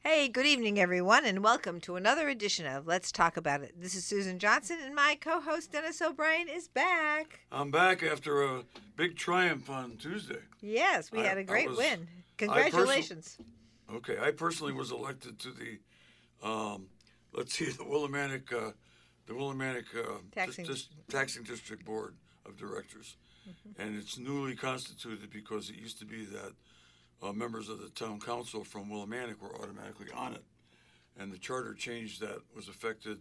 Hey, good evening, everyone, and welcome to another edition of Let's Talk About It. This is Susan Johnson, and my co host Dennis O'Brien is back. I'm back after a big triumph on Tuesday. Yes, we had a great win. Congratulations. I personally was elected to the, the Willimantic Taxing District Board of Directors. And it's newly constituted because it used to be that members of the town council from Willimantic were automatically on it. And the charter change that was affected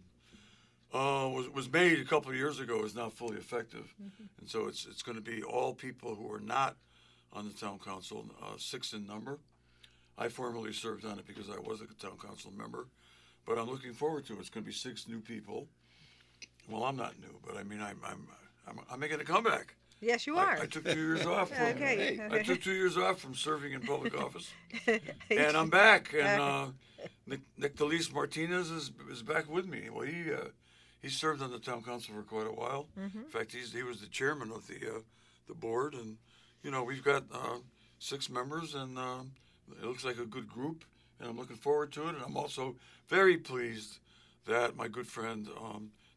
was made a couple of years ago is now fully effective, and so it's going to be all people who are not on the town council, 6 in number. I formerly served on it because I was a town council member, but I'm looking forward to it. It's going to be 6 new people. Well, I'm not new, but I mean I'm making a comeback. Yes, you are. I took 2 years off. I took 2 years off from serving in public office, and I'm back. And Nick DeLise Martinez is back with me. Well, he served on the town council for quite a while. In fact, he was the chairman of the board, and we've got 6 members, and it looks like a good group, and I'm looking forward to it. And I'm also very pleased that my good friend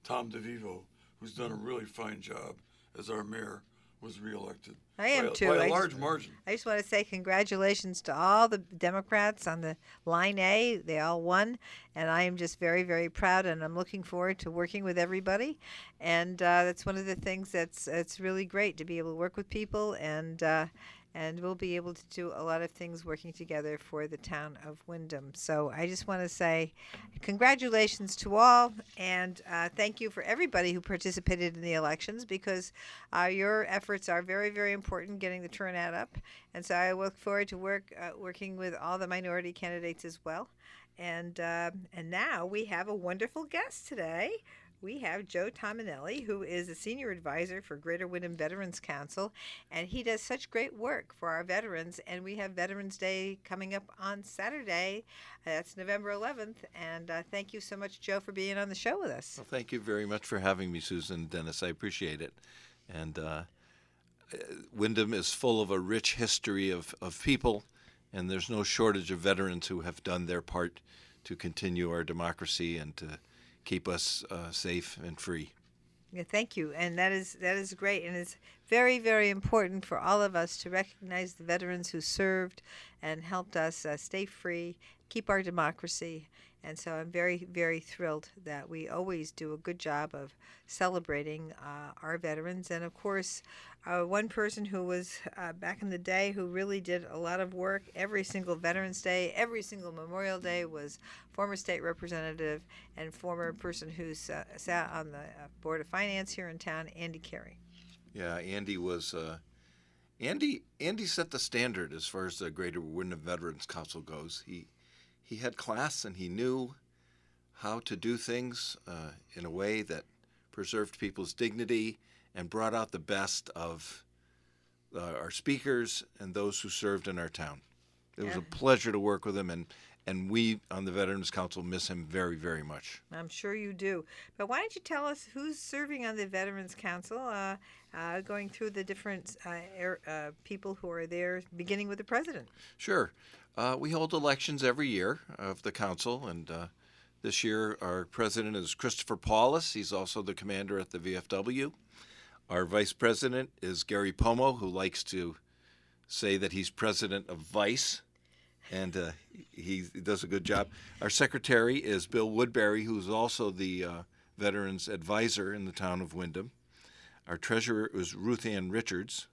Tom DeVivo, who's done a really fine job as our mayor, was reelected. I am too. By a large margin. I just want to say congratulations to all the Democrats on the Line A. They all won, and I am just very, very proud, and I'm looking forward to working with everybody. And that's one of the things it's really great to be able to work with people, and we'll be able to do a lot of things working together for the town of Windham. So I just want to say congratulations to all, and thank you for everybody who participated in the elections, because your efforts are very, very important getting the turnout up. And so I look forward to working with all the minority candidates as well. And now we have a wonderful guest today. We have Joe Tominelli, who is a senior advisor for Greater Windham Veterans Council, and he does such great work for our veterans. And we have Veterans Day coming up on Saturday. That's November 11th. And thank you so much, Joe, for being on the show with us. Well, thank you very much for having me, Susan and Dennis. I appreciate it. And Windham is full of a rich history of people, and there's no shortage of veterans who have done their part to continue our democracy and to keep us safe and free. Yeah, thank you, and that is great, and it's very, very important for all of us to recognize the veterans who served and helped us stay free, keep our democracy. And so I'm very, very thrilled that we always do a good job of celebrating our veterans. And of course, one person who was back in the day who really did a lot of work every single Veterans Day, every single Memorial Day, was former state representative and former person who sat on the Board of Finance here in town, Andy Carey. Yeah, Andy was Andy set the standard as far as the Greater Windham Veterans Council goes. He had class, and he knew how to do things in a way that preserved people's dignity and brought out the best of our speakers and those who served in our town. It was a pleasure to work with him, and we on the Veterans Council miss him very, very much. I'm sure you do. But why don't you tell us who's serving on the Veterans Council, going through the different people who are there, beginning with the president? Sure. We hold elections every year of the council, and this year our president is Christopher Paulus. He's also the commander at the VFW. Our vice president is Gary Pomo, who likes to say that he's president of Vice, and he does a good job. Our secretary is Bill Woodbury, who's also the veterans advisor in the town of Windham. Our treasurer is Ruth Ann Richards,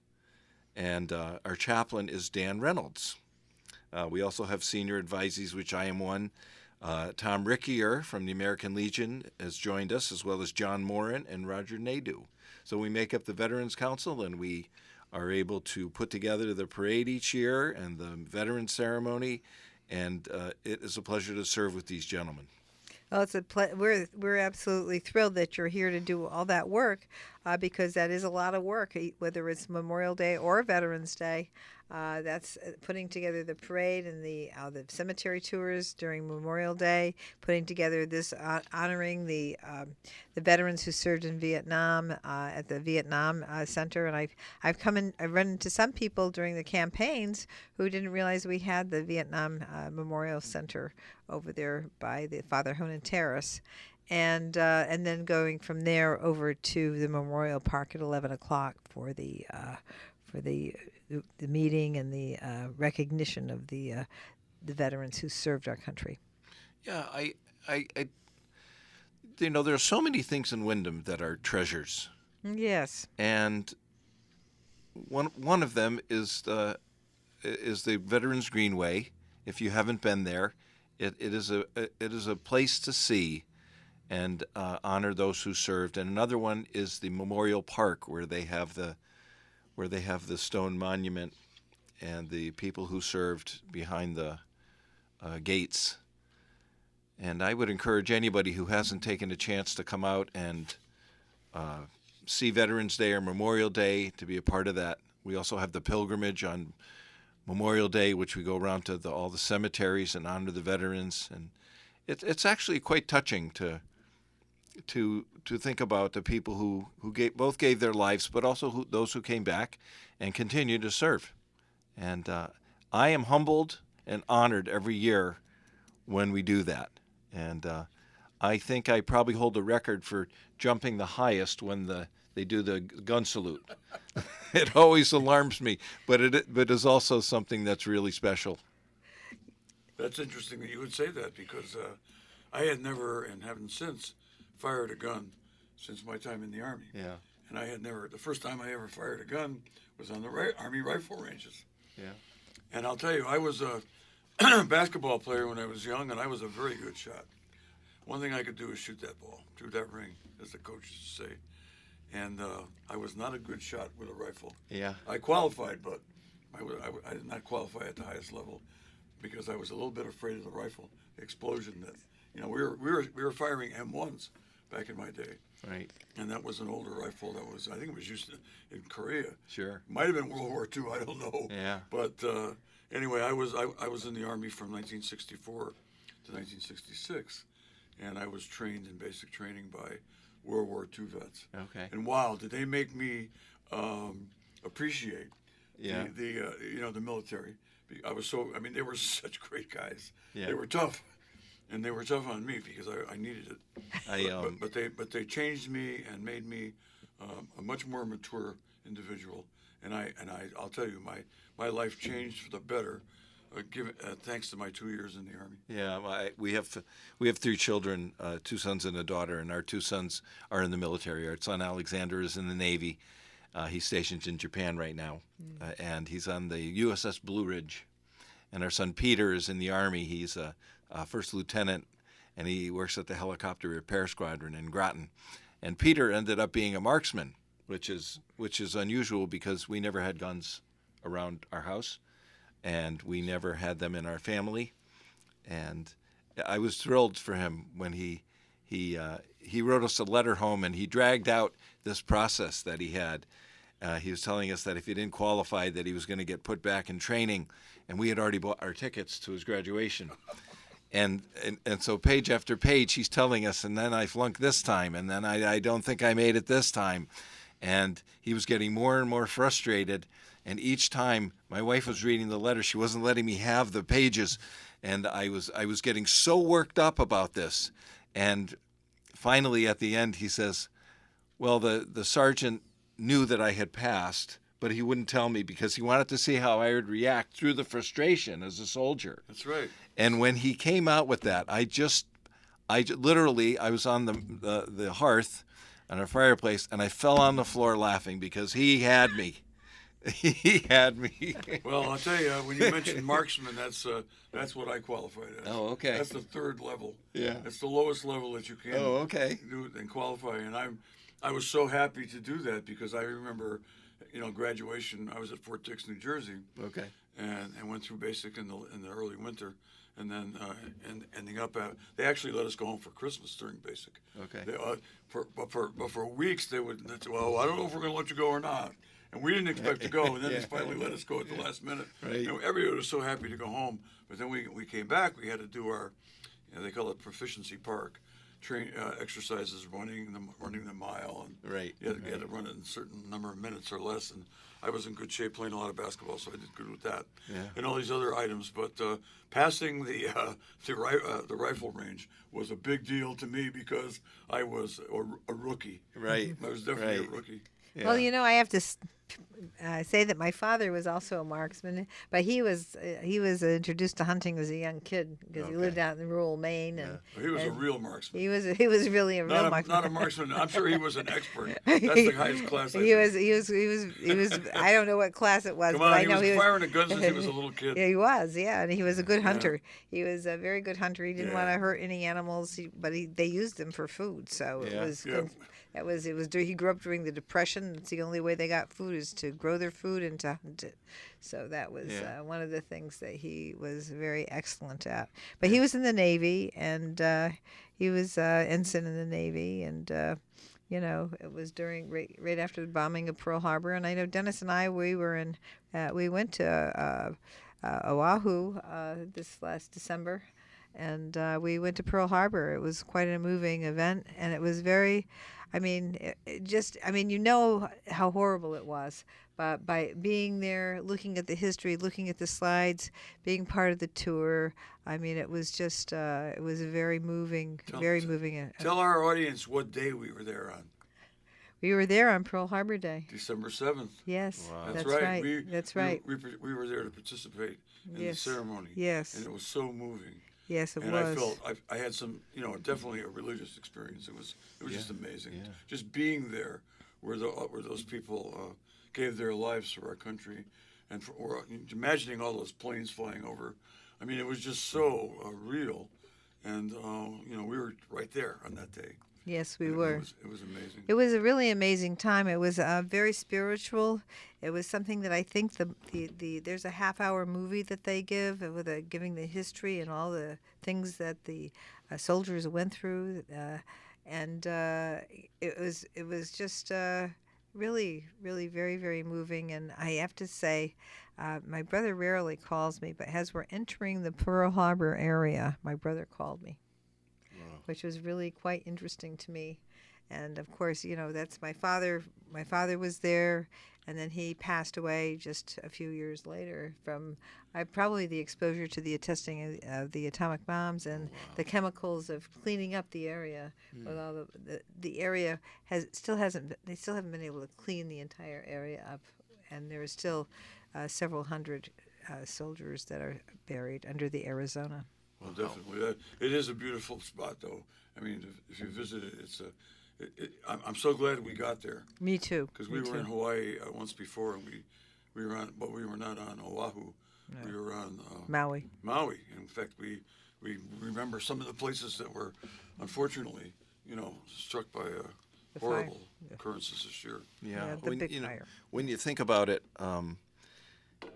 and our chaplain is Dan Reynolds. We also have senior advisees, which I am one. Tom Rickier from the American Legion has joined us, as well as John Morin and Roger Nadeau. So we make up the Veterans Council, and we are able to put together the parade each year and the veteran ceremony, and it is a pleasure to serve with these gentlemen. Well, it's we're absolutely thrilled that you're here to do all that work, because that is a lot of work, whether it's Memorial Day or Veterans Day. That's putting together the parade and the cemetery tours during Memorial Day, putting together this honoring the veterans who served in Vietnam at the Vietnam Center. And I've run into some people during the campaigns who didn't realize we had the Vietnam Memorial Center over there by the Father Honan Terrace. And then going from there over to the Memorial Park at 11 o'clock for the meeting and the recognition of the veterans who served our country. Yeah, there are so many things in Windham that are treasures, Yes. and one of them is the Veterans Greenway. If you haven't been there, it is a place to see and honor those who served. And another one is the Memorial Park, where they have the stone monument and the people who served behind the gates. And I would encourage anybody who hasn't taken a chance to come out and see Veterans Day or Memorial Day to be a part of that. We also have the pilgrimage on Memorial Day, which we go around to all the cemeteries and honor the veterans. And it's actually quite touching to think about the people who both gave their lives, but also those who came back and continue to serve. And I am humbled and honored every year when we do that. And I think I probably hold the record for jumping the highest when they do the gun salute. It always alarms me, but it is also something that's really special. That's interesting that you would say that, because I had never and haven't since fired a gun since my time in the Army. Yeah. And I had never, the first time I ever fired a gun was on the Army rifle ranges. Yeah. And I'll tell you, I was a basketball player when I was young, and I was a very good shot. One thing I could do is shoot that ball through that ring, as the coach used to say. And I was not a good shot with a rifle. Yeah. I qualified, but I did not qualify at the highest level because I was a little bit afraid of the rifle explosion. That, we were firing M1s back in my day. Right. And that was an older rifle that was, I think it was used in Korea. Sure. Might have been World War II, I don't know. Yeah. But anyway, I was in the Army from 1964 to 1966, and I was trained in basic training by World War II vets. Okay. And wow, did they make me appreciate the military. They were such great guys. Yeah. They were tough. And they were tough on me because I needed it. But they changed me and made me a much more mature individual. And I'll tell you, my life changed for the better, thanks to my 2 years in the Army. Yeah, we have 3 children, 2 sons and a daughter, and our 2 sons are in the military. Our son Alexander is in the Navy. He's stationed in Japan right now, and he's on the USS Blue Ridge. And our son Peter is in the Army. He's a first lieutenant, and he works at the helicopter repair squadron in Groton. And Peter ended up being a marksman, which is unusual because we never had guns around our house, and we never had them in our family. And I was thrilled for him when he wrote us a letter home, and he dragged out this process that he had. He was telling us that if he didn't qualify, that he was going to get put back in training, and we had already bought our tickets to his graduation. And so page after page, he's telling us, and then I flunked this time, and then I don't think I made it this time. And he was getting more and more frustrated. And each time my wife was reading the letter, she wasn't letting me have the pages. And I was getting so worked up about this. And finally, at the end, he says, well, the sergeant knew that I had passed, but he wouldn't tell me because he wanted to see how I would react through the frustration as a soldier. That's right. And when he came out with that, I was on the hearth on our fireplace, and I fell on the floor laughing because he had me. He had me. Well, I'll tell you, when you mentioned marksman, that's what I qualified as. Oh, okay. That's the 3rd level. Yeah. That's the lowest level that you can do and qualify. And I was so happy to do that because I remember, graduation. I was at Fort Dix, New Jersey. Okay. And went through basic in the early winter, and then ending up at. They actually let us go home for Christmas during basic. Okay. But for weeks they would. Well, I don't know if we're going to let you go or not. And we didn't expect to go, and then Yeah. they finally let us go at the last minute. Right. And everybody was so happy to go home. But then we came back. We had to do our, they call it Proficiency Park, exercises, running the mile, and Right. you had to run it in a certain number of minutes or less. And I was in good shape playing a lot of basketball, so I did good with that. Yeah. And all these other items. But passing the rifle range was a big deal to me because I was a rookie. Right. I was definitely Right. a rookie. Yeah. Well, I have to say that my father was also a marksman, but he was introduced to hunting as a young kid because he Okay. lived out in rural Maine, and He was a real marksman. he was really a real Not marksman. a marksman. I'm sure he was an expert. That's the highest class. I He think. was. I don't know what class it was, Come but on, I he know was he was firing a gun since he was a little kid. Yeah, he was. Yeah, and he was a good hunter. He was a very good hunter. He didn't Yeah. want to hurt any animals, but they used them for food. So it Yeah. was Yeah. good. He grew up during the Depression. It's the only way they got food is to grow their food and to hunt it. So that was Yeah. one of the things that he was very excellent at. But he was in the Navy, and he was ensign in the Navy, and it was during right after the bombing of Pearl Harbor. And I know Dennis and I, we went to Oahu this last December, and we went to Pearl Harbor. It was quite a moving event, and it was very, how horrible it was. But by being there, looking at the history, looking at the slides, being part of the tour, it was just, it was a very moving, moving. Tell our audience what day we were there on. We were there on Pearl Harbor Day. December 7th. Yes, Wow. that's right. right. That's right. We were there to participate in Yes. the ceremony. Yes. And it was so moving. Yes, it And was. I felt I had some, definitely a religious experience. It was just amazing. Yeah. Just being there, where those people gave their lives for our country, and imagining all those planes flying over. It was just so real, and we were right there on that day. Yes, we And were. It was amazing. It was a really amazing time. It was very spiritual. It was something that I think there's a half-hour movie that they give with giving the history and all the things that the soldiers went through, and it was just really, really very, very moving. And I have to say, my brother rarely calls me, but as we're entering the Pearl Harbor area, my brother called me, which was really quite interesting to me. And of course, that's my father. My father was there, and then he passed away just a few years later from probably the exposure to the testing of the atomic bombs and the chemicals of cleaning up the area. With all the area they still haven't been able to clean the entire area up, and there are still several hundred soldiers that are buried under the Arizona. Well, definitely. It is a beautiful spot, though. If you visit it, I'm so glad we got there. Me too. Because we were in Hawaii once before, and we were on, but we were not on Oahu. No. We were on Maui. Maui. In fact, we remember some of the places that were, unfortunately, struck by horrible occurrences this year. Yeah, the big fire. When you think about it,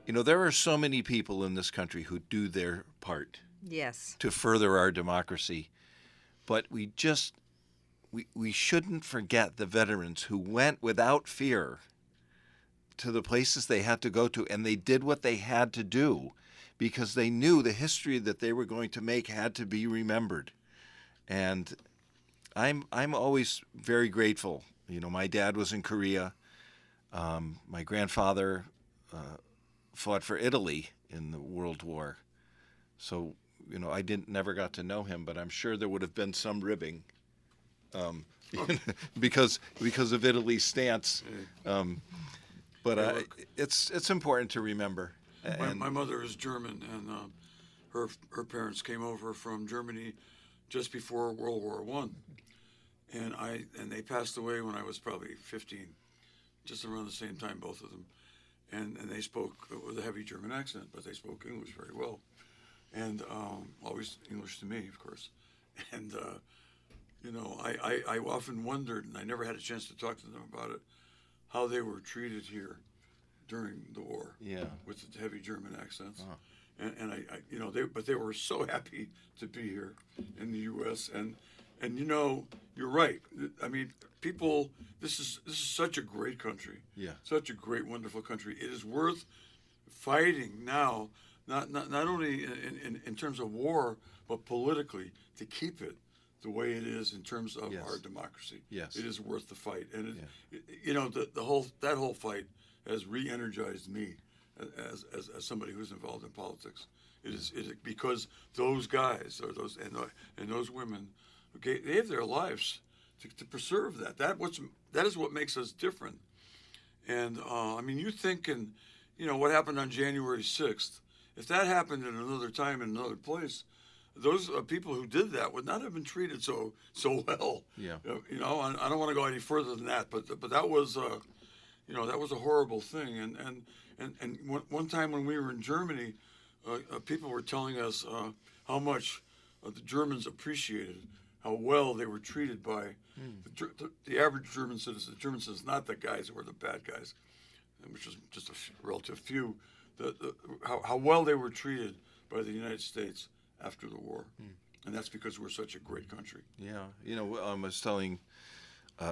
there are so many people in this country who do their part. Yes. To further our democracy. But we shouldn't forget the veterans who went without fear to the places they had to go to, and they did what they had to do because they knew the history that they were going to make had to be remembered. And I'm always very grateful. My dad was in Korea. My grandfather fought for Italy in the World War. So I never got to know him, but I'm sure there would have been some ribbing, because of Italy's stance. But it's important to remember. My mother is German, and her parents came over from Germany just before World War I, and they passed away when I was probably 15, just around the same time, both of them, and they spoke with a heavy German accent, but they spoke English very well. And always English to me, of course. And, I often wondered, and I never had a chance to talk to them about it, how they were treated here during the war with the heavy German accents. And but they were so happy to be here in the U.S. And And you know, you're right. I mean, people. This is such a great country. Yeah. Such a great, wonderful country. It is worth fighting now, not only in terms of war, but politically, to keep it the way it is in terms of Yes. our democracy. Yes. It is worth the fight, and you know, that whole fight has re-energized me as somebody who's involved in politics. It is because those guys or those women gave their lives to preserve that. That is what makes us different. And I mean, you thinking, you know, what happened on January 6th? If that happened in another time in another place, those people who did that would not have been treated so well. Yeah. You know, I don't want to go any further than that, but that was, you know, that was a horrible thing. And one time when we were in Germany, people were telling us how much the Germans appreciated how well they were treated by the average German citizen. The German citizens, not the guys who were the bad guys, which was just a relative few. How well they were treated by the United States after the war, and that's because we're such a great country. Yeah, you know, I was telling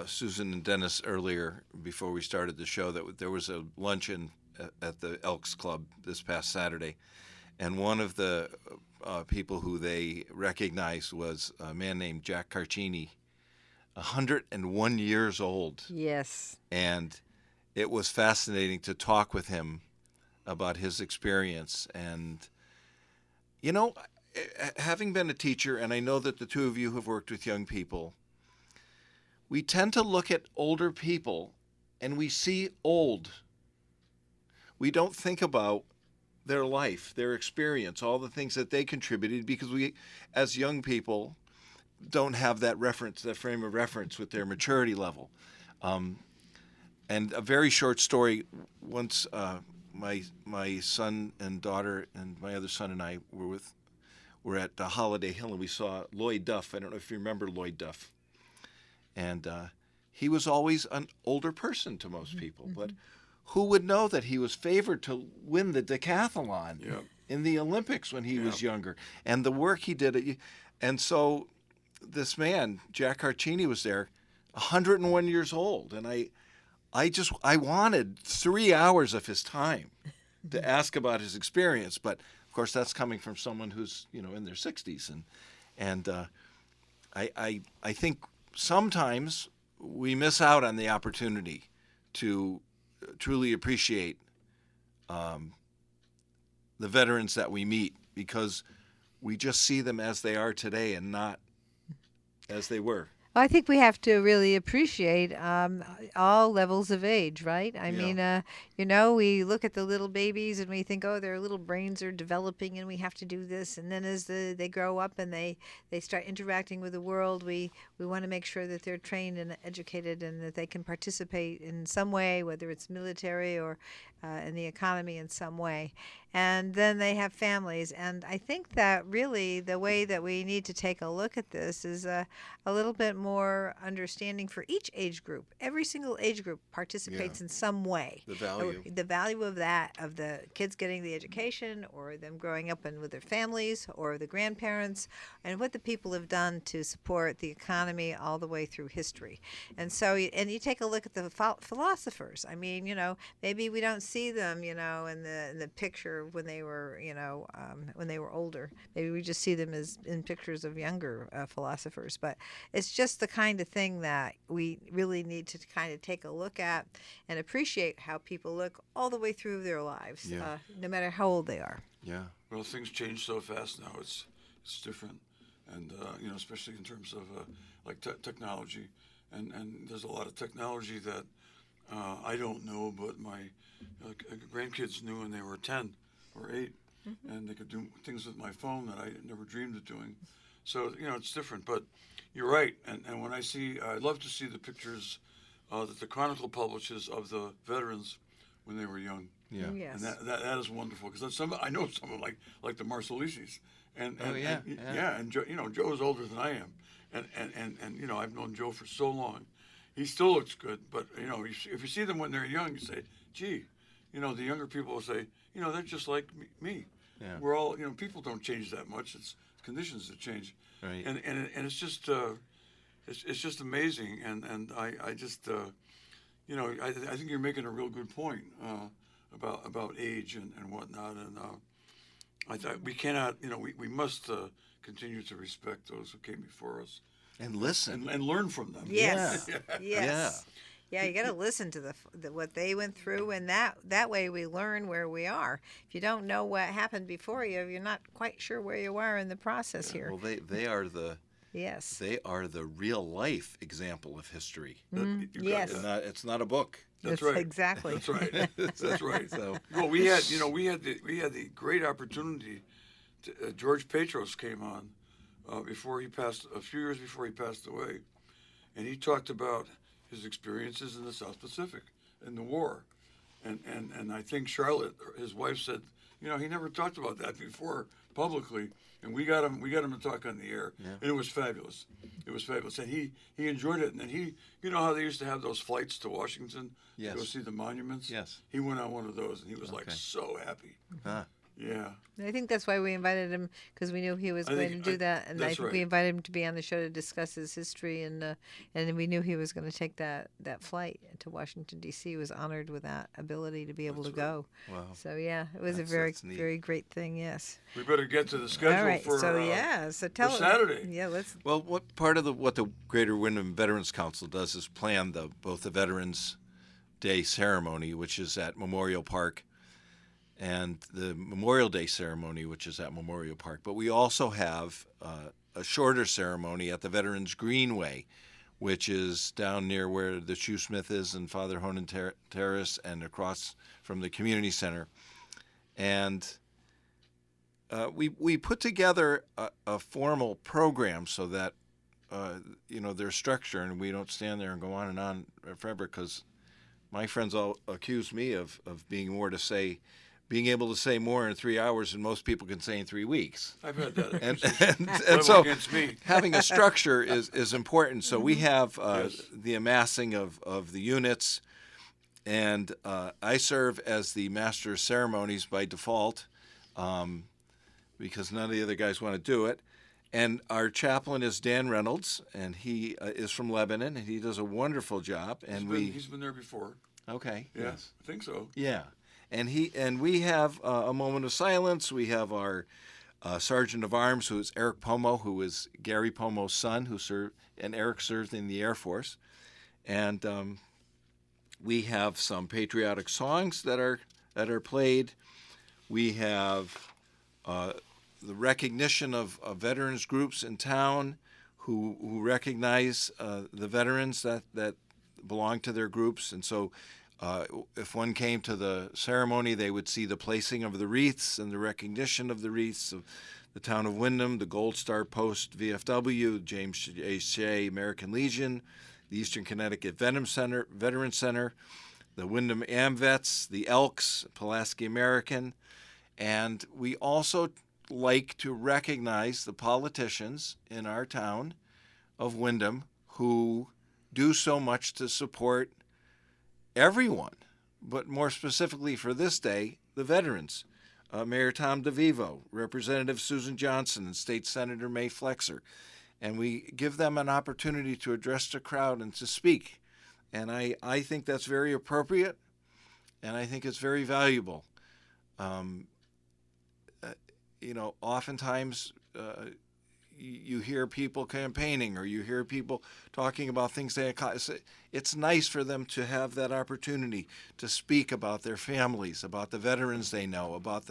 Susan and Dennis earlier before we started the show that there was a luncheon at the Elks Club this past Saturday, and one of the people who they recognized was a man named Jack Carcini, 101 years old, Yes. and it was fascinating to talk with him about his experience. And, you know, having been a teacher, and I know that the two of you have worked with young people, we tend to look at older people and we see old. We don't think about their life, their experience, all the things that they contributed, because we, as young people, don't have that reference, that frame of reference with their maturity level. And a very short story. Once my son and daughter and my other son and I were at Holiday Hill, and we saw Lloyd Duff. I don't know if you remember Lloyd Duff. And he was always an older person to most people, but who would know that he was favored to win the decathlon in the Olympics when he was younger, and the work he did. And so this man, Jack Carcini, was there, 101 years old, and I wanted 3 hours of his time to ask about his experience, but of course that's coming from someone who's, you know, in their 60s, and I think sometimes we miss out on the opportunity to truly appreciate the veterans that we meet, because we just see them as they are today and not as they were. Well, I think we have to really appreciate all levels of age, right? I mean, you know, we look at the little babies and we think, oh, their little brains are developing and we have to do this. And then as they grow up and they start interacting with the world, we want to make sure that they're trained and educated and that they can participate in some way, whether it's military or in the economy in some way. And then they have families. And I think that really the way that we need to take a look at this is a little bit more understanding for each age group. Every single age group participates in some way. The value. The value of that, of the kids getting the education or them growing up with their families or the grandparents, and what the people have done to support the economy all the way through history. And so, and you take a look at the philosophers. I mean, you know, maybe we don't see them, you know, in the picture when they were, you know, when they were older. Maybe we just see them as in pictures of younger philosophers. But it's just the kind of thing that we really need to kind of take a look at and appreciate how people look all the way through their lives, no matter how old they are. Yeah. Well, things change so fast now. It's different, and you know, especially in terms of like technology, and there's a lot of technology that I don't know, but my grandkids knew when they were 10 or 8, and they could do things with my phone that I never dreamed of doing. So, you know, it's different, but you're right. And when I love to see the pictures that the Chronicle publishes of the veterans when they were young. Yeah. Yes. And that is wonderful, because I know someone like the Marsalises, and Joe, you know, Joe is older than I am, and you know, I've known Joe for so long. He still looks good, but you know, if you see them when they're young, you say, gee, you know, the younger people will say, you know, they're just like me. Yeah. We're all, you know, people don't change that much. It's conditions that change. Right. And it's just, it's just amazing, and I just you know, I think you're making a real good point about age and whatnot, and I thought we cannot, you know, we must continue to respect those who came before us And listen. and learn from them. Yes. Yeah. Yes. Yeah, you got to listen to the what they went through, and that way we learn where we are. If you don't know what happened before you, you're not quite sure where you are in the process here. Well, they are the Yes. they are the real life example of history. You got Yes. that. It's not a book. That's Yes, right. exactly. That's right. That's right. So Well, we had the great opportunity. George Petros came on before he passed, a few years before he passed away, and he talked about his experiences in the South Pacific in the war, and I think Charlotte, his wife, said, you know, he never talked about that before publicly, and we got him to talk on the air, and it was fabulous. It was fabulous, and he enjoyed it, and then you know how they used to have those flights to Washington Yes. to go see the monuments. Yes. He went on one of those, and he was like Okay. so happy. ah, Yeah. I think that's why we invited him, because we knew he was I going think- to do that, and I that's think we right. invited him to be on the show to discuss his history, and we knew he was going to take that flight to Washington D.C. He was honored with that ability to be able That's to go. wow. So yeah, it was That's neat. very great thing. Yes. We better get to the schedule All right. for So yeah. So tell us. Saturday. Yeah. Let's. Well, what the Greater Wyndham Veterans Council does is plan both the Veterans Day ceremony, which is at Memorial Park, and the Memorial Day ceremony, which is at Memorial Park. But we also have a shorter ceremony at the Veterans Greenway, which is down near where the Shoesmith is and Father Honan Terrace, and across from the community center. And we put together a formal program so that you know, there's structure, and we don't stand there and go on and on forever, because my friends all accuse me of being able to say more in 3 hours than most people can say in 3 weeks. I've had that. And Level so against me. having a structure is important. So we have Yes. the amassing of the units, and I serve as the master of ceremonies by default, because none of the other guys want to do it. And our chaplain is Dan Reynolds, and he is from Lebanon, and he does a wonderful job. And He's been there before. okay, Yeah, yes, I think so. yeah, and we have a moment of silence. We have our sergeant of arms, who is Eric Pomo, who is Gary Pomo's son, and Eric served in the Air Force, and we have some patriotic songs that are played. We have the recognition of veterans groups in town who recognize the veterans that belong to their groups. And so if one came to the ceremony, they would see the placing of the wreaths and the recognition of the wreaths of the town of Wyndham, the Gold Star Post VFW, James A. Shea American Legion, the Eastern Connecticut Veteran Center, the Wyndham AmVets, the Elks, Pulaski American. And we also like to recognize the politicians in our town of Wyndham who do so much to support everyone, but more specifically for this day, the veterans. Mayor Tom DeVivo, Representative Susan Johnson, and State Senator May Flexer. And we give them an opportunity to address the crowd and to speak. And I think that's very appropriate, and I think it's very valuable. You know, oftentimes you hear people campaigning, or you hear people talking about things they accomplish. It's nice for them to have that opportunity to speak about their families, about the veterans they know, about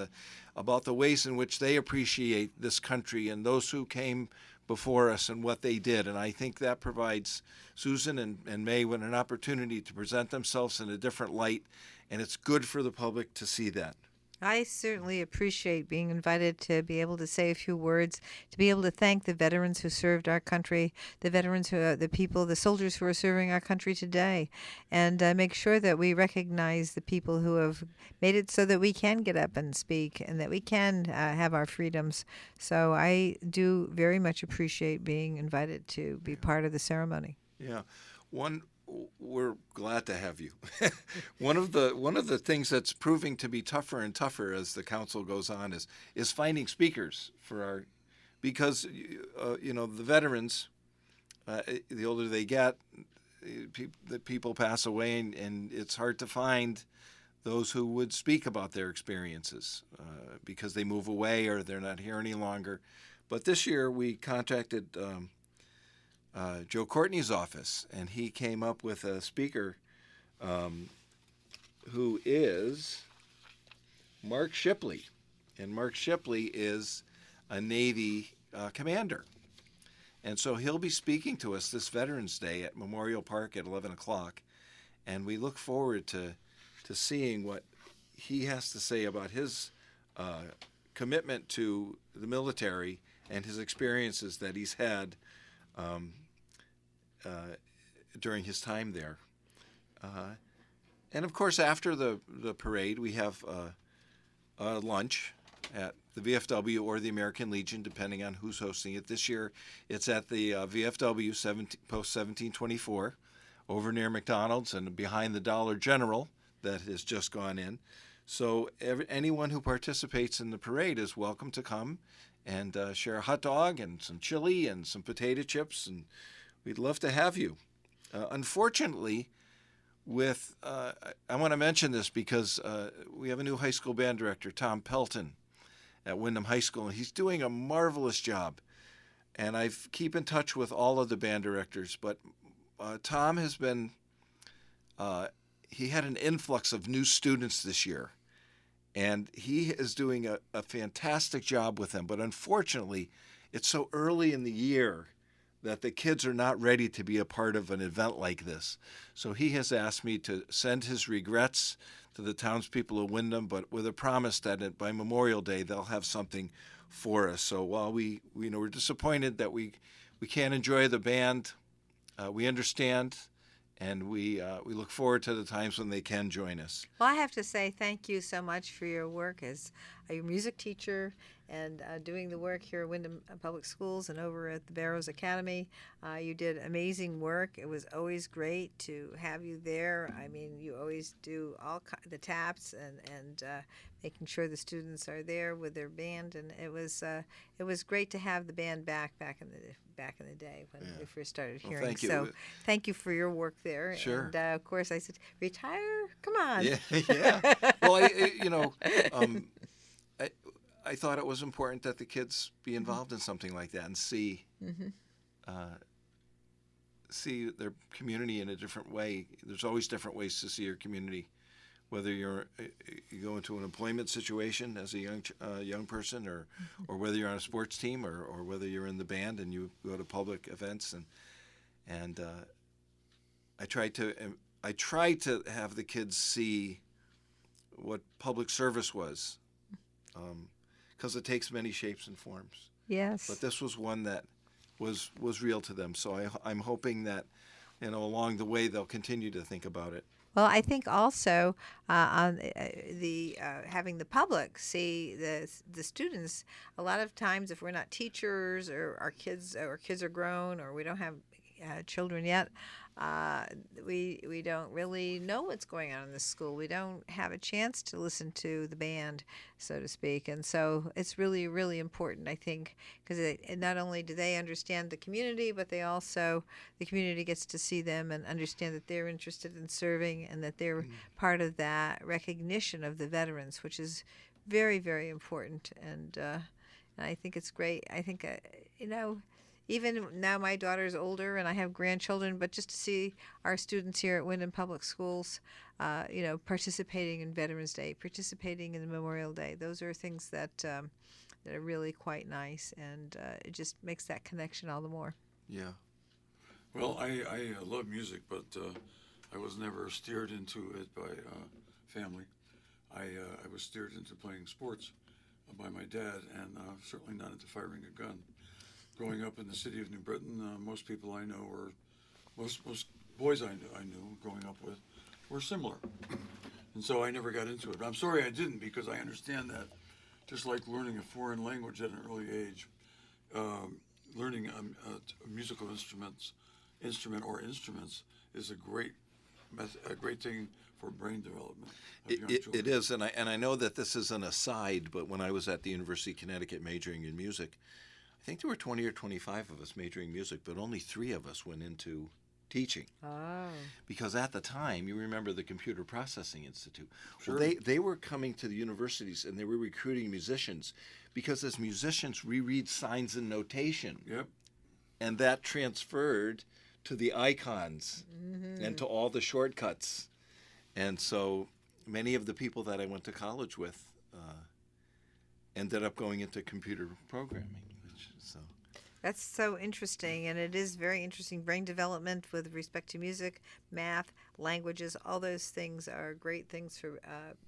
the ways in which they appreciate this country and those who came before us and what they did. And I think that provides Susan and May with an opportunity to present themselves in a different light, and it's good for the public to see that. I certainly appreciate being invited to be able to say a few words, to be able to thank the veterans who served our country, the veterans the soldiers who are serving our country today, and make sure that we recognize the people who have made it so that we can get up and speak and that we can have our freedoms. So I do very much appreciate being invited to be part of the ceremony. Yeah, we're glad to have you. One of the things that's proving to be tougher and tougher as the council goes on is finding speakers for because you know, the veterans the older they get, the people pass away, and it's hard to find those who would speak about their experiences because they move away or they're not here any longer. But this year we contacted Joe Courtney's office, and he came up with a speaker who is Mark Shipley. And Mark Shipley is a Navy commander. And so he'll be speaking to us this Veterans Day at Memorial Park at 11 o'clock. And we look forward to seeing what he has to say about his commitment to the military and his experiences that he's had during his time there. And of course, after the parade, we have a lunch at the VFW or the American Legion, depending on who's hosting it. This year, it's at the VFW Post 1724 over near McDonald's and behind the Dollar General that has just gone in. So anyone who participates in the parade is welcome to come and share a hot dog and some chili and some potato chips, and we'd love to have you. Unfortunately, I want to mention this because we have a new high school band director, Tom Pelton, at Windham High School, and he's doing a marvelous job. And I keep in touch with all of the band directors, but Tom has been, he had an influx of new students this year, and he is doing a fantastic job with them. But unfortunately, it's so early in the year that the kids are not ready to be a part of an event like this. So he has asked me to send his regrets to the townspeople of Windham, but with a promise that by Memorial Day they'll have something for us. So while we're disappointed that we can't enjoy the band, we understand, and we look forward to the times when they can join us. Well, I have to say thank you so much for your work as a music teacher and doing the work here at Windham Public Schools and over at the Barrows Academy. You did amazing work. It was always great to have you there. I mean, you always do all the taps and making sure the students are there with their band, and it was great to have the band back in the day when we first started hearing. Thank you. So thank you for your work there. Sure. And of course, I said, retire? Come on. Yeah. Well, I thought it was important that the kids be involved in something like that and see their community in a different way. There's always different ways to see your community, whether you go into an employment situation as a young person, or whether you're on a sports team, or whether you're in the band and you go to public events, and I try to have the kids see what public service was. Because it takes many shapes and forms. Yes. But this was one that was real to them. So I'm hoping that, along the way they'll continue to think about it. Well, I think also on having the public see the students. A lot of times, if we're not teachers or our kids are grown or we don't have children yet, we don't really know what's going on in the school. We don't have a chance to listen to the band, so to speak. And so it's really, really important, I think, because not only do they understand the community, but the community gets to see them and understand that they're interested in serving and that they're part of that recognition of the veterans, which is very, very important. And I think it's great. I think, even now my daughter's older and I have grandchildren, but just to see our students here at Windham Public Schools, participating in Veterans Day, participating in Memorial Day, those are things that are really quite nice, and it just makes that connection all the more. Yeah. Well, I love music, but I was never steered into it by family. I was steered into playing sports by my dad, and certainly not into firing a gun. Growing up in the city of New Britain, most people I know most boys I knew growing up with were similar. And so I never got into it. But I'm sorry I didn't, because I understand that just like learning a foreign language at an early age, learning a musical instrument or instruments is a great thing for brain development of young children. It is, and I know that this is an aside, but when I was at the University of Connecticut majoring in music, I think there were 20 or 25 of us majoring in music, but only 3 of us went into teaching. Oh. Because at the time, you remember the Computer Processing Institute. Sure. Well, they were coming to the universities and they were recruiting musicians because as musicians, we read signs and notation. Yep. And that transferred to the icons and to all the shortcuts. And so many of the people that I went to college with ended up going into computer programming. So. That's so interesting, and it is very interesting. Brain development with respect to music, math, languages, all those things are great things for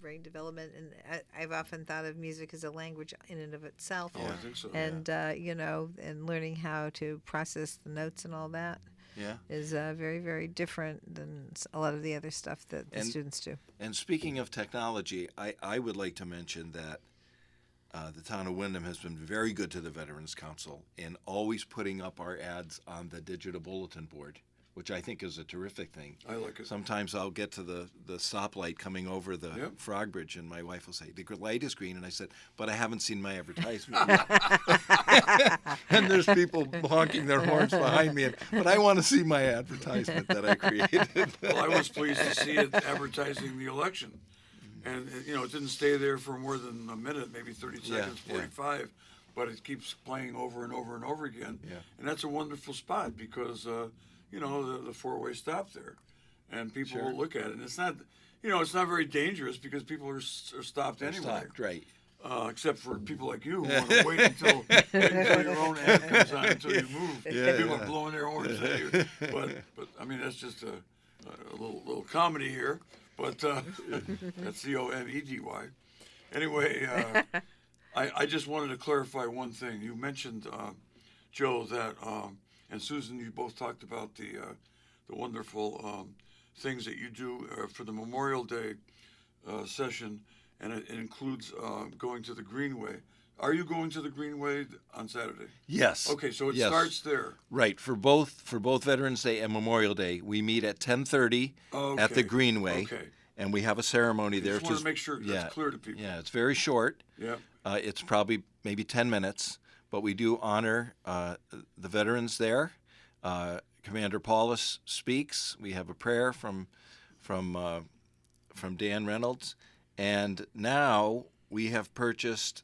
brain development. And I've often thought of music as a language in and of itself. Oh, I think so. And, and learning how to process the notes and all that Yeah. is very, very different than a lot of the other stuff that the students do. And speaking of technology, I would like to mention that the town of Wyndham has been very good to the Veterans Council in always putting up our ads on the digital bulletin board, which I think is a terrific thing. I like it. Sometimes I'll get to the stoplight coming over the Yep. Frog Bridge, and my wife will say, the light is green. And I said, but I haven't seen my advertisement yet. And there's people honking their horns behind me, but I want to see my advertisement that I created. Well, I was pleased to see it advertising the election. And, it didn't stay there for more than a minute, maybe 30 seconds, yeah. 45, but it keeps playing over and over and over again. Yeah. And that's a wonderful spot because, the four-way stop there. And people Sure. will look at it. And it's not, it's not very dangerous because people are stopped anyway. Stopped, right. Except for people like you who want to wait until your own ad comes on until you move. Yeah, People yeah. are blowing their horns at you. But I mean, that's just a little comedy here. But that's COMEDY. Anyway, I just wanted to clarify one thing. You mentioned, Joe, that and Susan, you both talked about the wonderful things that you do for the Memorial Day session, and it includes going to the Greenway. Are you going to the Greenway on Saturday? Yes. Okay, so it Yes. starts there. Right. For both Veterans Day and Memorial Day, we meet at 10:30 at the Okay. Greenway, Okay. and we have a ceremony there. Just want to make sure that's clear to people. Yeah, it's very short. Yeah. It's probably maybe 10 minutes, but we do honor the veterans there. Commander Paulus speaks. We have a prayer from Dan Reynolds, and now we have purchased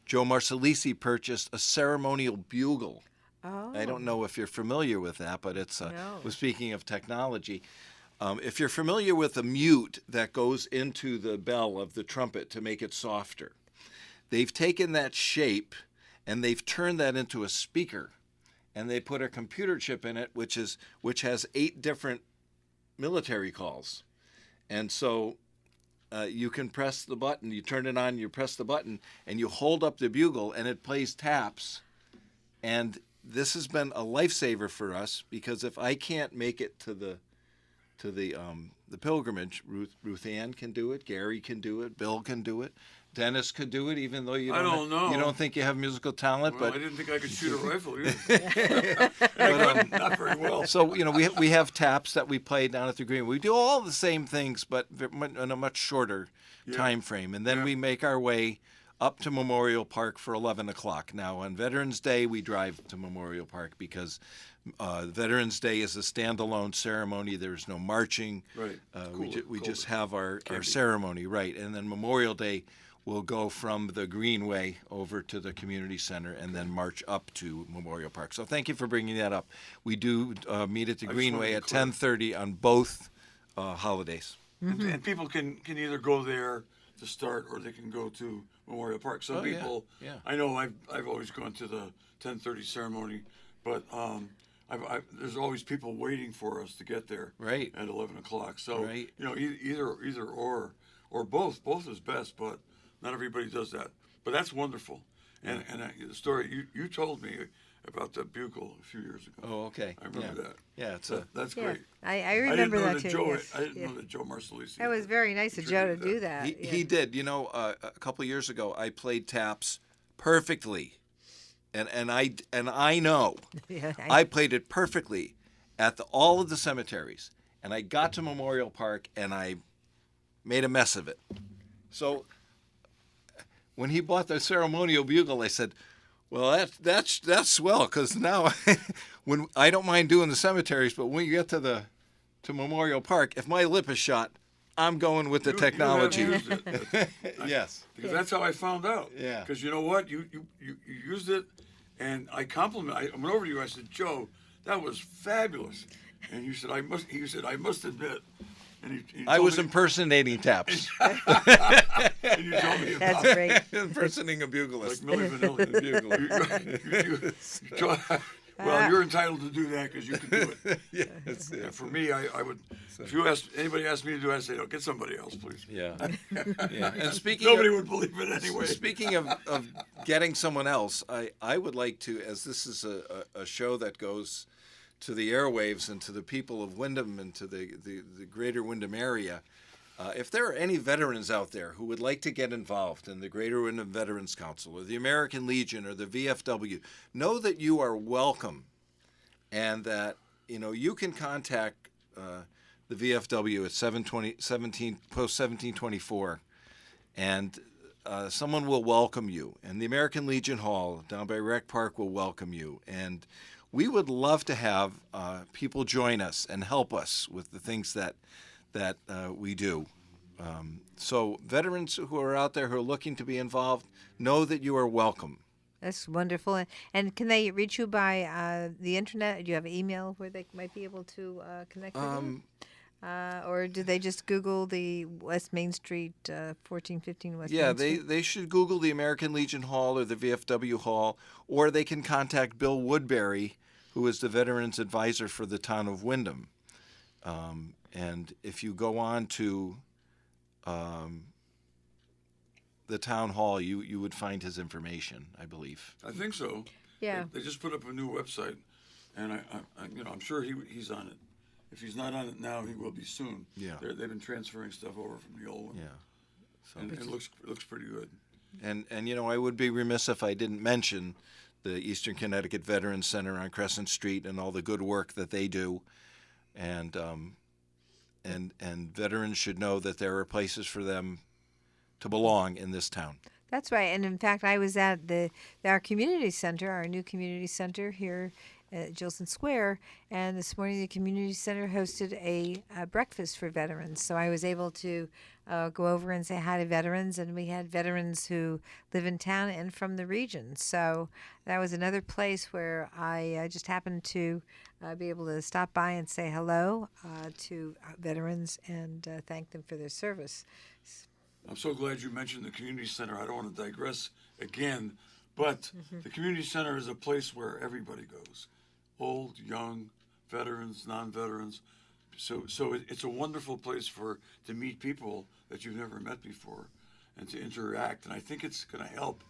Joe Marsalisi purchased a ceremonial bugle. Oh. I don't know if you're familiar with that, but it's No. well, speaking of technology. If you're familiar with the mute that goes into the bell of the trumpet to make it softer, they've taken that shape and they've turned that into a speaker, and they put a computer chip in it, which has 8 different military calls, and so you can press the button. You turn it on. You press the button, and you hold up the bugle, and it plays taps, and this has been a lifesaver for us because if I can't make it to the pilgrimage, Ruth Ann can do it, Gary can do it, Bill can do it, Dennis could do it, even though you I don't know. you don't think you have musical talent, Well, but I didn't think I could shoot a rifle either. I couldn't, not very well. so we have taps that we play down at the green. We do all the same things, but in a much shorter time frame, and then Yeah. we make our way up to Memorial Park for 11 o'clock. Now, on Veterans Day, we drive to Memorial Park because Veterans Day is a standalone ceremony. There's no marching. Right. We just have our Candy. ceremony, right. And then Memorial Day, we'll go from the Greenway over to the community center and then march up to Memorial Park. So thank you for bringing that up. We do meet at the I just Greenway wanted at to be clear. 10:30 on both holidays. And people can either go there to start or they can go to Memorial Park. Some Oh, yeah, people, yeah. I know I've always gone to the 10:30 ceremony, but there's always people waiting for us to get there Right. at 11 o'clock. So, Right. either or both. Both is best, but not everybody does that. But that's wonderful. And the story you told me about the bugle a few years ago. Oh, okay. I remember that. Yeah, it's That's Yeah, great. I I didn't remember know that that too. Joe. Yes. I didn't Yeah. know that Joe Marsalisi. That was very nice of Joe to do that. He did. You know, a couple of years ago, I played taps perfectly, and I know Yeah, I played it perfectly at all of the cemeteries, and I got to Memorial Park and I made a mess of it. So when he bought the ceremonial bugle, I said, Well, that's swell because now when I don't mind doing the cemeteries, but when you get to Memorial Park, if my lip is shot, I'm going with the technology. You have used it. Yes. Because that's how I found out. Yeah. Because you know what? You used it, and I went over to you. I said, Joe, that was fabulous. And you said, He said, I must admit. And he I told was me, impersonating taps. and you told me about That's great. Impersonating a like bugleist. Milli Vanilli. Well, you're entitled to do that because you can do it. Yeah, it's, And for me, I would. If anybody asked me to do it, I'd say, "No, get somebody else, please." yeah. Yeah. And Nobody would believe it anyway. Speaking of getting someone else, I would like to, as this is a show that goes to the airwaves and to the people of Windham and to the greater Windham area, if there are any veterans out there who would like to get involved in the Greater Windham Veterans Council or the American Legion or the VFW, know that you are welcome and that you can contact the VFW at 17 post 1724 and someone will welcome you, and the American Legion Hall down by Rec Park will welcome you, and we would love to have people join us and help us with the things that we do. So veterans who are out there who are looking to be involved, know that you are welcome. That's wonderful. And can they reach you by the internet? Do you have an email where they might be able to connect with you? Or do they just Google the West Main Street, 1415 West Yeah, Main Street? they should Google the American Legion Hall or the VFW Hall, or they can contact Bill Woodbury, who is the Veterans Advisor for the town of Windham. And if you go on to the town hall, you would find his information, I believe. I think so. Yeah. They just put up a new website, and I'm sure he's on it. If he's not on it now, he will be soon. Yeah. They've been transferring stuff over from the old one. Yeah. So, And it looks pretty good. and I would be remiss if I didn't mention the Eastern Connecticut Veterans Center on Crescent Street and all the good work that they do, and veterans should know that there are places for them to belong in this town. That's right. And in fact, I was at our community center, our new community center here at Gilson Square, and this morning the community center hosted a breakfast for veterans. So I was able to go over and say hi to veterans, and we had veterans who live in town and from the region. So that was another place where I just happened to be able to stop by and say hello to veterans and thank them for their service. I'm so glad you mentioned the community center. I don't want to digress again, but the community center is a place where everybody goes, old, young, veterans, non-veterans. So it's a wonderful place to meet people that you've never met before and to interact. And I think it's going to help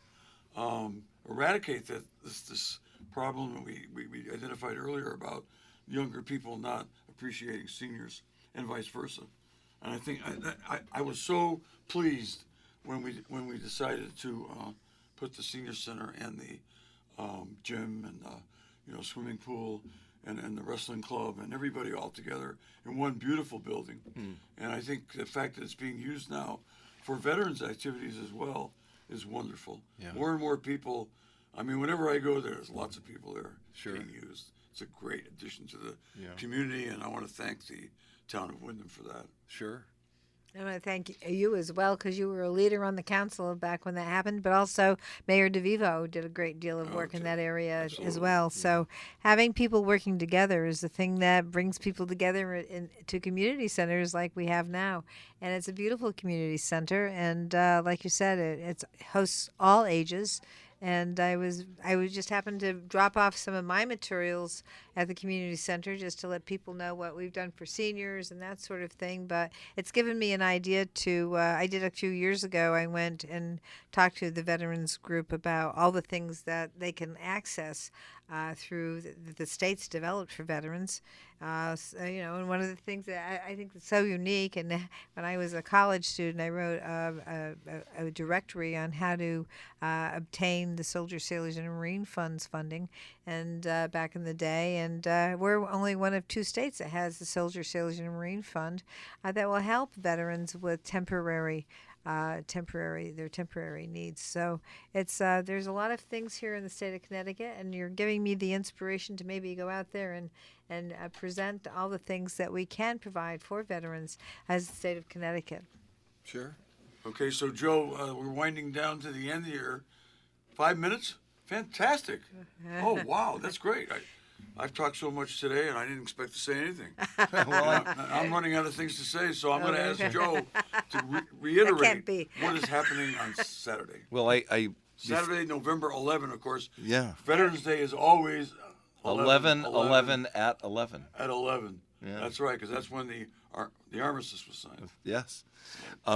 eradicate this problem that we identified earlier about younger people not appreciating seniors and vice versa. And I think I was so pleased when we decided to put the senior center and the gym and swimming pool and the wrestling club and everybody all together in one beautiful building. And I think the fact that it's being used now for veterans activities as well is wonderful. Yeah. More and more people. I mean, whenever I go there, there's lots of people there being used. It's a great addition to the community, and I want to thank the town of Windham for that. Sure. I want to thank you as well, because you were a leader on the council back when that happened, but also Mayor DeVivo did a great deal of work in that area as well. So having people working together is the thing that brings people together to community centers like we have now. And it's a beautiful community center, and like you said, it hosts all ages. And I would just happen to drop off some of my materials at the community center just to let people know what we've done for seniors and that sort of thing. But it's given me an idea to, I did a few years ago, I went and talked to the veterans group about all the things that they can access through the states developed for veterans. And one of the things that I think is so unique, and when I was a college student, I wrote a directory on how to obtain the Soldier, Sailors, and Marine Funds funding, and back in the day, and we're only one of 2 states that has the Soldier, Sailors, and Marine Fund that will help veterans with temporary their temporary needs. So it's there's a lot of things here in the state of Connecticut, and you're giving me the inspiration to maybe go out there and present all the things that we can provide for veterans as the state of Connecticut. Sure. Okay, so Joe, we're winding down to the end here. 5 minutes? Fantastic. Oh, wow, that's great. I've talked so much today, and I didn't expect to say anything. I'm running out of things to say, so I'm going to ask Joe to reiterate be. what is happening on Saturday. Well, I Saturday, November 11, of course. yeah, Veterans Day is always 11 at 11. at 11. Yeah. That's right, because that's when the armistice was signed. Yes.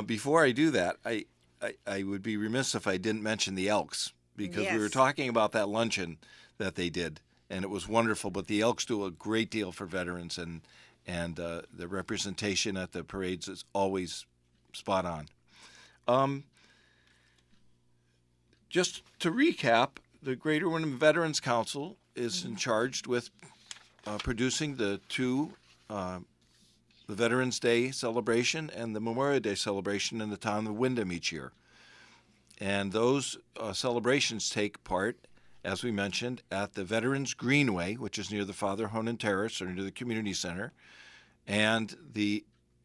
Before I do that, I would be remiss if I didn't mention the Elks, because we were Yes. talking about that luncheon that they did, and it was wonderful. But the Elks do a great deal for veterans, and the representation at the parades is always spot on. Just to recap, the Greater Wyndham Veterans Council is in charge with producing the Veterans Day celebration and the Memorial Day celebration in the town of Wyndham each year. And those celebrations take part, as we mentioned, at the Veterans Greenway, which is near the Father Honan Terrace or near the community center, and the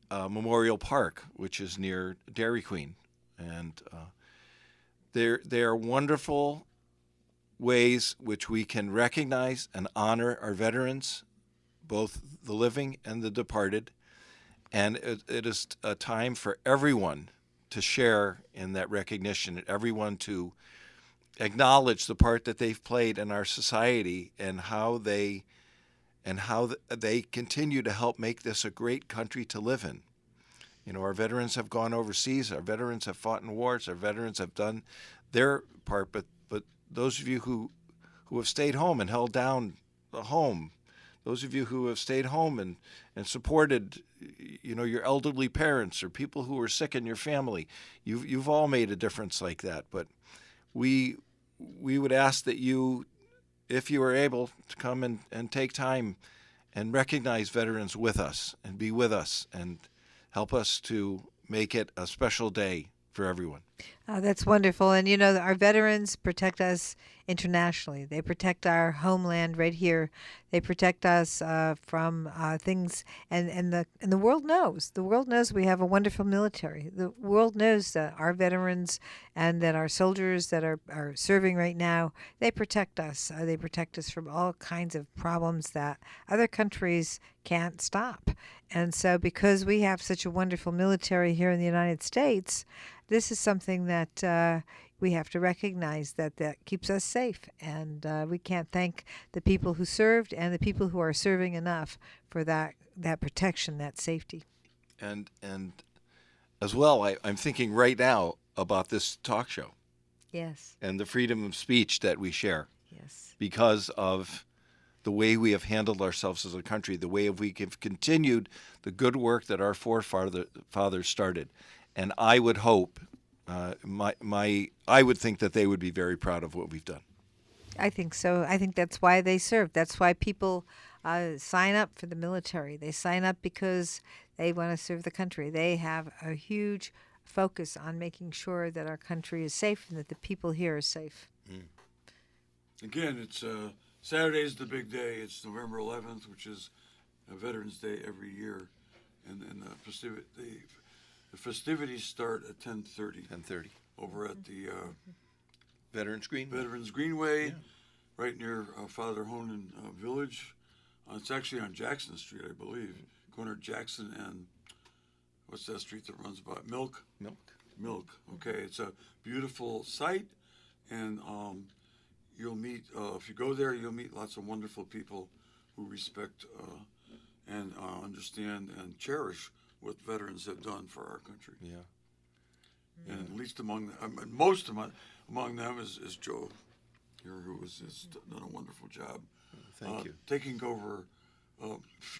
Memorial Park, which is near Dairy Queen. And they are wonderful ways which we can recognize and honor our veterans, both the living and the departed. And it is a time for everyone to share in that recognition, and everyone to acknowledge the part that they've played in our society and how they continue to help make this a great country to live in. You know, our veterans have gone overseas, our veterans have fought in wars, our veterans have done their part, but those of you who have stayed home and held down the home, those of you who have stayed home and supported, you know, your elderly parents or people who are sick in your family, you've all made a difference like that. But we would ask that you, if you are able, to come and take time and recognize veterans with us and be with us and help us to make it a special day for everyone. That's wonderful. And, you know, our veterans protect us internationally. They protect our homeland right here. They protect us from things. And the world knows. The world knows we have a wonderful military. The world knows that our veterans and that our soldiers that are serving right now, they protect us. They protect us from all kinds of problems that other countries can't stop. And so because we have such a wonderful military here in the United States, this is something that we have to recognize that keeps us safe. And we can't thank the people who served and the people who are serving enough for that protection, that safety. And as well, I'm thinking right now about this talk show Yes, and the freedom of speech that we share yes. because of the way we have handled ourselves as a country, the way we have continued the good work that our forefathers started. And I would hope, I would think that they would be very proud of what we've done. I think so. I think that's why they serve. That's why people sign up for the military. They sign up because they want to serve the country. They have a huge focus on making sure that our country is safe and that the people here are safe. Again, it's Saturday's the big day. It's November 11th, which is a Veterans Day every year, and the festivities start at 10:30 10:30. over at the Veterans Green. Veterans Greenway, Yeah. right near Father Honan Village. It's actually on Jackson Street, I believe, corner Jackson and what's that street that runs by Milk? Milk. Okay, it's a beautiful site, and you'll meet if you go there, you'll meet lots of wonderful people who respect and understand and cherish what veterans have done for our country. Yeah. And at least among them is Joe here, who has done a wonderful job. Thank you. Taking over,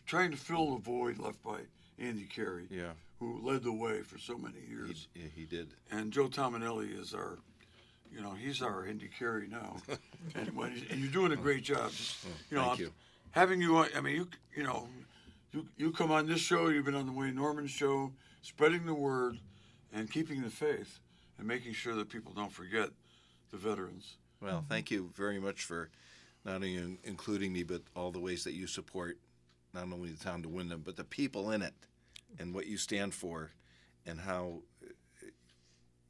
trying to fill the void left by Andy Carey, Yeah. who led the way for so many years. He did. And Joe Tominelli is he's our Andy Carey now. and you're doing a great job. Just, Thank you. Having you on, I mean, you come on this show, you've been on the Wayne Norman show, spreading the word, and keeping the faith and making sure that people don't forget the veterans. Well, thank you very much for not only including me, but all the ways that you support not only the town of Wyndham, but the people in it and what you stand for and how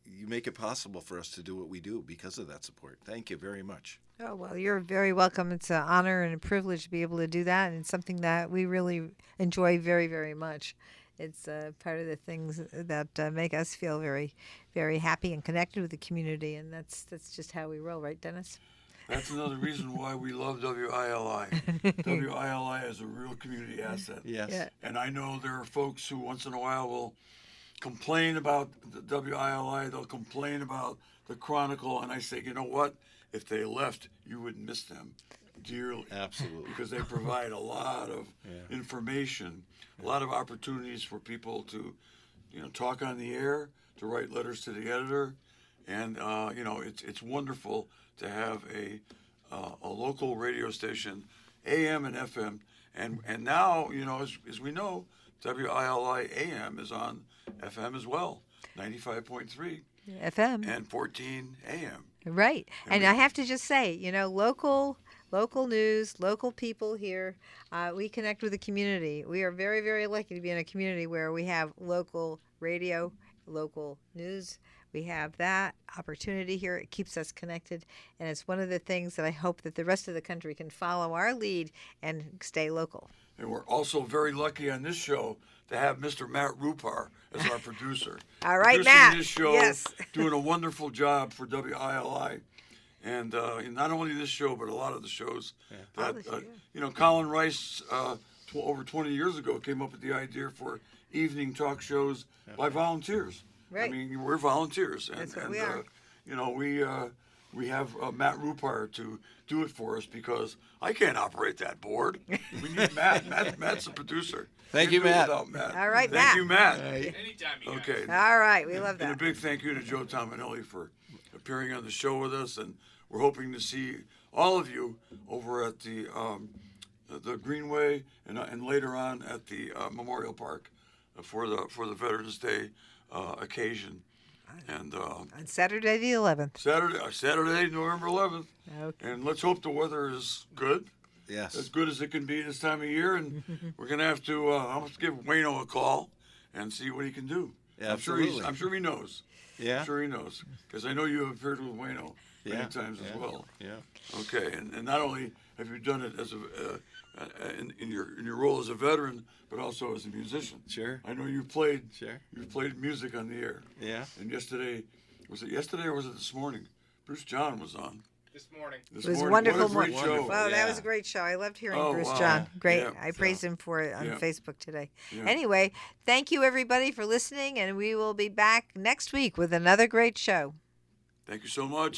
you make it possible for us to do what we do because of that support. Thank you very much. Oh, well, you're very welcome. It's an honor and a privilege to be able to do that, and it's something that we really enjoy very, very much. It's part of the things that make us feel very, very happy and connected with the community, and that's just how we roll, right, Dennis? That's another reason why we love WILI. WILI is a real community asset. Yes. Yeah. And I know there are folks who once in a while will complain about the WILI, they'll complain about the Chronicle, and I say, you know what? If they left, you would miss them dearly. Absolutely. Because they provide a lot of information, a lot of opportunities for people to, talk on the air, to write letters to the editor, and it's wonderful to have a local radio station, AM and FM, and now as we know, WILI AM is on FM as well, 95.3 FM. and 14 AM. Right. And I have to just say, local news, local people here, we connect with the community. We are very, very lucky to be in a community where we have local radio, local news. We have that opportunity here. It keeps us connected. And it's one of the things that I hope that the rest of the country can follow our lead and stay local. And we're also very lucky on this show to have Mr. Matt Rupar as our producer. All right, Producing Matt. this show, Yes. doing a wonderful job for WILI. And not only this show, but a lot of the shows All that, the shows, Colin Rice, over 20 years ago, came up with the idea for evening talk shows by volunteers. Right. I mean, we're volunteers. And, That's what we are. We have Matt Rupar to do it for us because I can't operate that board. We need Matt. Matt's the producer. Thank Can't you, do it Matt. without Matt. All right, Thank Matt. you, Matt. Anytime you guys. Okay. All right. We love And a that. big thank you to Joe Tominelli for appearing on the show with us, and we're hoping to see all of you over at the Greenway and later on at the Memorial Park for the Veterans Day occasion. And On Saturday the 11th. Saturday, November 11th. Okay. And let's hope the weather is good, as Yes. good as it can be this time of year. And we're gonna have to. I'm gonna give Wayno a call and see what he can do. Absolutely. I'm sure he knows. Yeah. I'm sure he knows, because I know you have appeared with Wayno many Yeah. times as well. Yeah. Okay, and not only have you done it as in your role as a veteran, but also as a musician. Sure. I know you've played Sure. music on the air. Yeah. And yesterday, was it yesterday or was it this morning? Bruce John was on. This morning. This It was morning. wonderful. What a great Wonderful. show. Wow, that Yeah. was a great show. I loved hearing Oh, Bruce wow. John. Great. Yeah, I praised him for it on yeah. Facebook today. Yeah. Anyway, thank you everybody for listening, and we will be back next week with another great show. Thank you so much.